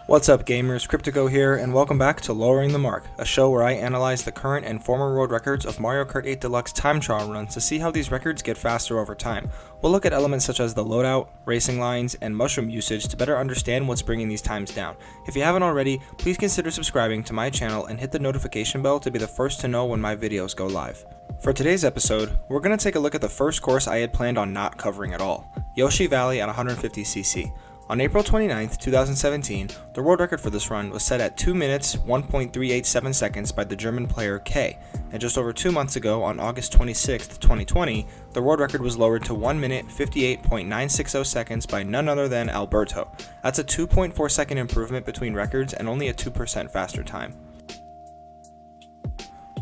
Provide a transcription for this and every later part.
What's up gamers, Cryptico here, and welcome back to Lowering the Mark, a show where I analyze the current and former world records of Mario Kart 8 Deluxe time trial runs to see how these records get faster over time. We'll look at elements such as the loadout, racing lines, and mushroom usage to better understand what's bringing these times down. If you haven't already, please consider subscribing to my channel and hit the notification bell to be the first to know when my videos go live. For today's episode, we're going to take a look at the first course I had planned on not covering at all, Yoshi Valley at 150cc. On April 29th, 2017, the world record for this run was set at 2 minutes, 1.387 seconds by the German player K, and just over 2 months ago, on August 26th, 2020, the world record was lowered to 1 minute, 58.960 seconds by none other than Alberto. That's a 2.4 second improvement between records and only a 2% faster time.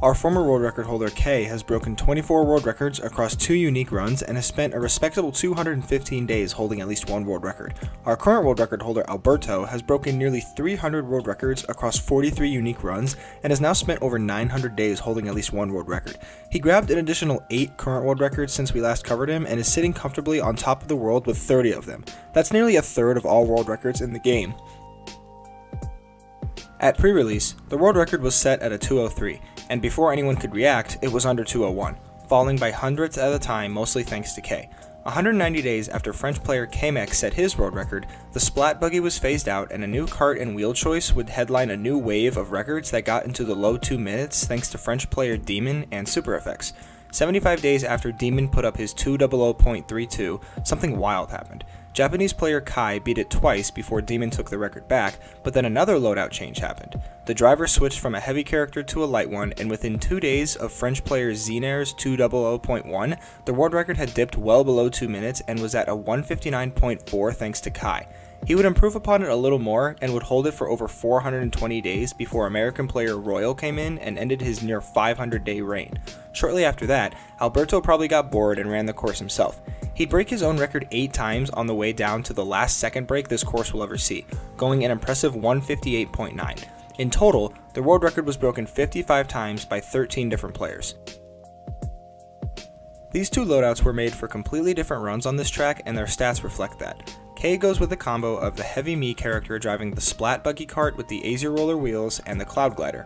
Our former world record holder K has broken 24 world records across 2 unique runs and has spent a respectable 215 days holding at least one world record. Our current world record holder Alberto has broken nearly 300 world records across 43 unique runs and has now spent over 900 days holding at least one world record. He grabbed an additional 8 current world records since we last covered him and is sitting comfortably on top of the world with 30 of them. That's nearly a third of all world records in the game. At pre-release, the world record was set at a 2:03, and before anyone could react, it was under 2:01, falling by hundredths at a time, mostly thanks to K. 190 days after French player Kamek set his world record, the Splat Buggy was phased out and a new kart and wheel choice would headline a new wave of records that got into the low 2 minutes thanks to French player Demon and Super Effects. 75 days after Demon put up his 2:00.32, something wild happened. Japanese player Kai beat it twice before Demon took the record back, but then another loadout change happened. The driver switched from a heavy character to a light one, and within 2 days of French player Zinair's 2:00.1, the world record had dipped well below 2 minutes and was at a 1:59.4 thanks to Kai. He would improve upon it a little more and would hold it for over 420 days before American player Royal came in and ended his near 500-day reign. Shortly after that, Alberto probably got bored and ran the course himself. He'd break his own record 8 times on the way down to the last second break this course will ever see, going an impressive 158.9. In total, the world record was broken 55 times by 13 different players. These 2 loadouts were made for completely different runs on this track, and their stats reflect that. K goes with the combo of the Heavy Me character driving the Splat Buggy kart with the Azure Roller wheels and the Cloud Glider.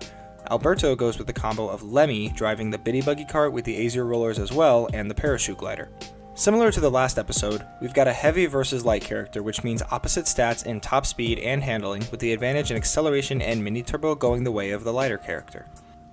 Alberto goes with the combo of Lemmy driving the Bitty Buggy kart with the Azure Rollers as well and the Parachute Glider. Similar to the last episode, we've got a heavy versus light character, which means opposite stats in top speed and handling, with the advantage in acceleration and mini turbo going the way of the lighter character.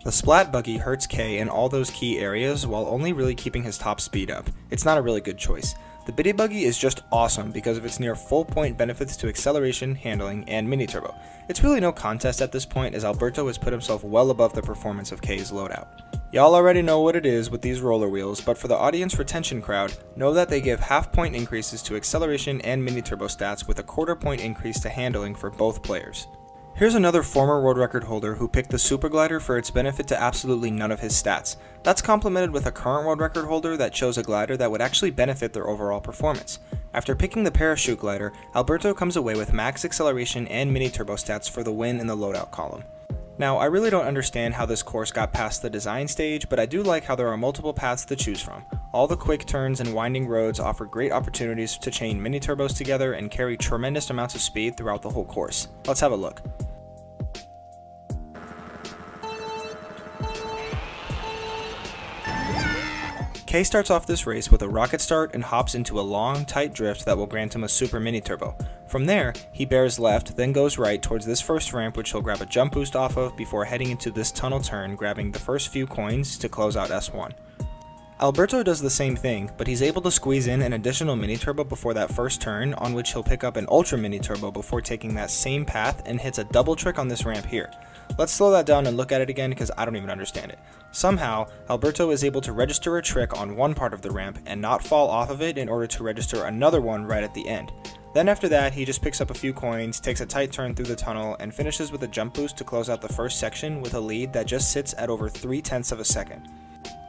The Splat Buggy hurts K in all those key areas while only really keeping his top speed up. It's not a really good choice. The Bitty Buggy is just awesome because of its near full point benefits to acceleration, handling, and mini turbo. It's really no contest at this point as Alberto has put himself well above the performance of K's loadout. Y'all already know what it is with these roller wheels, but for the audience retention crowd, know that they give half-point increases to acceleration and mini-turbo stats with a quarter-point increase to handling for both players. Here's another former world record holder who picked the Super Glider for its benefit to absolutely none of his stats. That's complemented with a current world record holder that chose a glider that would actually benefit their overall performance. After picking the Parachute Glider, Alberto comes away with max acceleration and mini-turbo stats for the win in the loadout column. Now, I really don't understand how this course got past the design stage, but I do like how there are multiple paths to choose from. All the quick turns and winding roads offer great opportunities to chain mini-turbos together and carry tremendous amounts of speed throughout the whole course. Let's have a look. K starts off this race with a rocket start and hops into a long, tight drift that will grant him a super mini turbo. From there, he bears left, then goes right towards this first ramp which he'll grab a jump boost off of before heading into this tunnel turn, grabbing the first few coins to close out S1. Alberto does the same thing, but he's able to squeeze in an additional mini turbo before that first turn, on which he'll pick up an ultra mini turbo before taking that same path and hits a double trick on this ramp here. Let's slow that down and look at it again because I don't even understand it. Somehow, Alberto is able to register a trick on one part of the ramp and not fall off of it in order to register another one right at the end. Then after that, he just picks up a few coins, takes a tight turn through the tunnel, and finishes with a jump boost to close out the first section with a lead that just sits at over 0.3 of a second.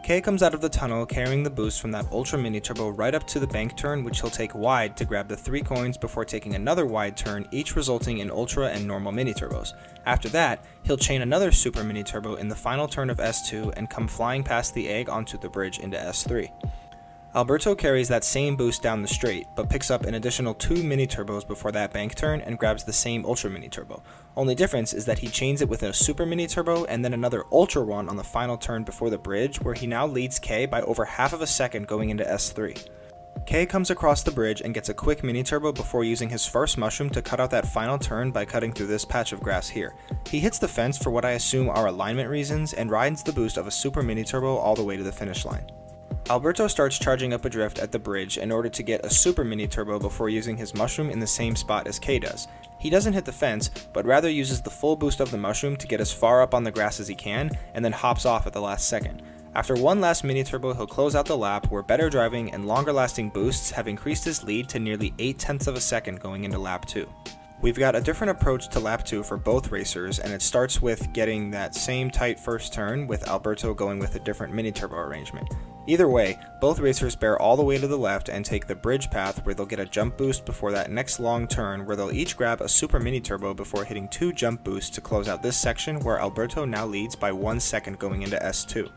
K comes out of the tunnel carrying the boost from that Ultra Mini Turbo right up to the bank turn, which he'll take wide to grab the 3 coins before taking another wide turn, each resulting in Ultra and normal Mini Turbos. After that, he'll chain another Super Mini Turbo in the final turn of S2 and come flying past the egg onto the bridge into S3. Alberto carries that same boost down the straight, but picks up an additional 2 Mini Turbos before that bank turn and grabs the same Ultra Mini Turbo. Only difference is that he chains it with a Super Mini Turbo and then another Ultra one on the final turn before the bridge, where he now leads K by over half of a second going into S3. K comes across the bridge and gets a quick Mini Turbo before using his first mushroom to cut out that final turn by cutting through this patch of grass here. He hits the fence for what I assume are alignment reasons and rides the boost of a Super Mini Turbo all the way to the finish line. Alberto starts charging up a drift at the bridge in order to get a Super Mini Turbo before using his mushroom in the same spot as K does. He doesn't hit the fence, but rather uses the full boost of the mushroom to get as far up on the grass as he can, and then hops off at the last second. After one last Mini Turbo, he'll close out the lap, where better driving and longer lasting boosts have increased his lead to nearly 0.8 of a second going into lap 2. We've got a different approach to lap 2 for both racers, and it starts with getting that same tight first turn, with Alberto going with a different Mini Turbo arrangement. Either way, both racers bear all the way to the left and take the bridge path, where they'll get a jump boost before that next long turn, where they'll each grab a Super Mini Turbo before hitting 2 jump boosts to close out this section, where Alberto now leads by 1 second going into S2.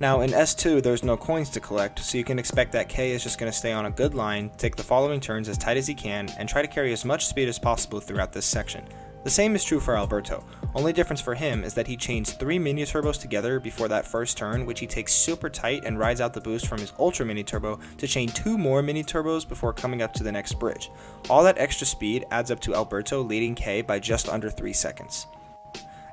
Now in S2 there's no coins to collect, so you can expect that K is just going to stay on a good line, take the following turns as tight as he can, and try to carry as much speed as possible throughout this section. The same is true for Alberto. Only difference for him is that he chains 3 Mini Turbos together before that first turn, which he takes super tight and rides out the boost from his Ultra Mini Turbo to chain 2 more Mini Turbos before coming up to the next bridge. All that extra speed adds up to Alberto leading K by just under 3 seconds.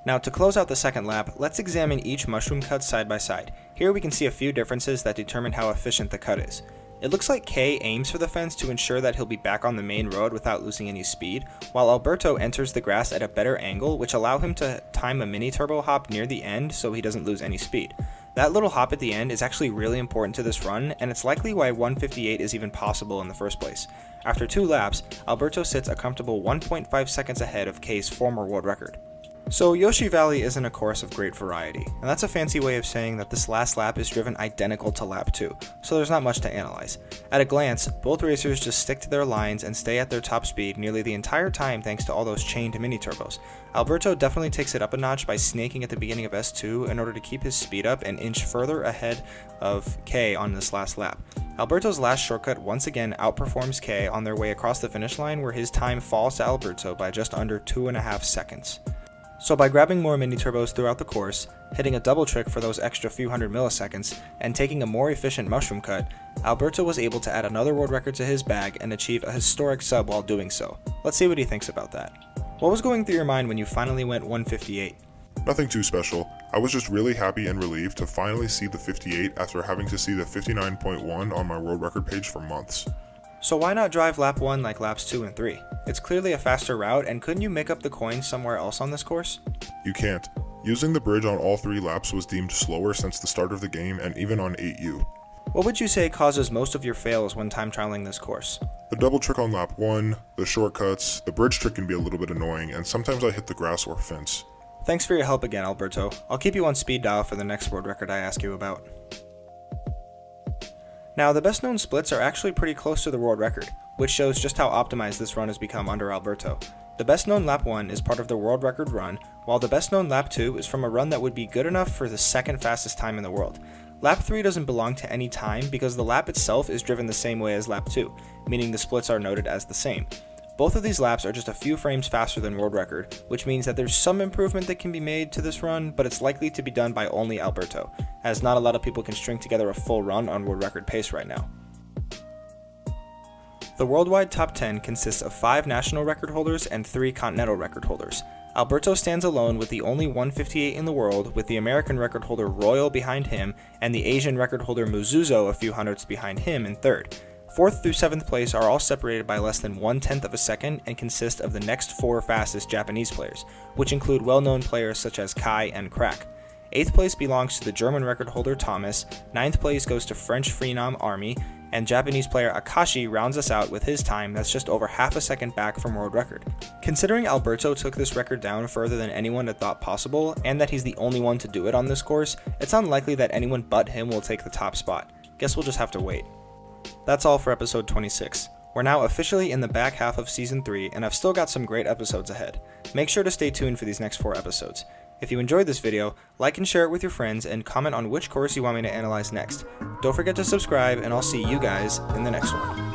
Now to close out the second lap, let's examine each mushroom cut side by side. Here we can see a few differences that determine how efficient the cut is. It looks like K aims for the fence to ensure that he'll be back on the main road without losing any speed, while Alberto enters the grass at a better angle, which allow him to time a Mini Turbo hop near the end so he doesn't lose any speed. That little hop at the end is actually really important to this run, and it's likely why 1:58 is even possible in the first place. After 2 laps, Alberto sits a comfortable 1.5 seconds ahead of K's former world record. So Yoshi Valley isn't a course of great variety, and that's a fancy way of saying that this last lap is driven identical to lap 2, so there's not much to analyze. At a glance, both racers just stick to their lines and stay at their top speed nearly the entire time thanks to all those chained Mini Turbos. Alberto definitely takes it up a notch by snaking at the beginning of S2 in order to keep his speed up and inch further ahead of K on this last lap. Alberto's last shortcut once again outperforms K on their way across the finish line, where his time falls to Alberto by just under 2.5 seconds. So by grabbing more Mini Turbos throughout the course, hitting a double trick for those extra few hundred milliseconds, and taking a more efficient mushroom cut, Alberto was able to add another world record to his bag and achieve a historic sub while doing so. Let's see what he thinks about that. What was going through your mind when you finally went 1:58? Nothing too special. I was just really happy and relieved to finally see the 58 after having to see the 59.1 on my world record page for months. So why not drive lap 1 like laps 2 and 3? It's clearly a faster route, and couldn't you make up the coins somewhere else on this course? You can't. Using the bridge on all 3 laps was deemed slower since the start of the game and even on 8U. What would you say causes most of your fails when time trialing this course? The double trick on lap 1, the shortcuts, the bridge trick can be a little bit annoying, and sometimes I hit the grass or fence. Thanks for your help again, Alberto. I'll keep you on speed dial for the next world record I ask you about. Now, the best known splits are actually pretty close to the world record, which shows just how optimized this run has become under Alberto. The best known lap 1 is part of the world record run, while the best known lap 2 is from a run that would be good enough for the second fastest time in the world. Lap 3 doesn't belong to any time because the lap itself is driven the same way as lap 2, meaning the splits are noted as the same. Both of these laps are just a few frames faster than world record, which means that there's some improvement that can be made to this run, but it's likely to be done by only Alberto, as not a lot of people can string together a full run on world record pace right now. The worldwide top 10 consists of 5 national record holders and 3 continental record holders. Alberto stands alone with the only 1:58 in the world, with the American record holder Royal behind him and the Asian record holder Muzuzo a few hundredths behind him in third. 4th through 7th place are all separated by less than 1/10 of a second and consist of the next 4 fastest Japanese players, which include well-known players such as Kai and Crack. 8th place belongs to the German record holder Thomas, 9th place goes to French Freenom Army, and Japanese player Akashi rounds us out with his time that's just over half a second back from world record. Considering Alberto took this record down further than anyone had thought possible, and that he's the only one to do it on this course, it's unlikely that anyone but him will take the top spot. Guess we'll just have to wait. That's all for episode 26. We're now officially in the back half of season 3, and I've still got some great episodes ahead. Make sure to stay tuned for these next 4 episodes. If you enjoyed this video, like and share it with your friends, and comment on which course you want me to analyze next. Don't forget to subscribe, and I'll see you guys in the next one.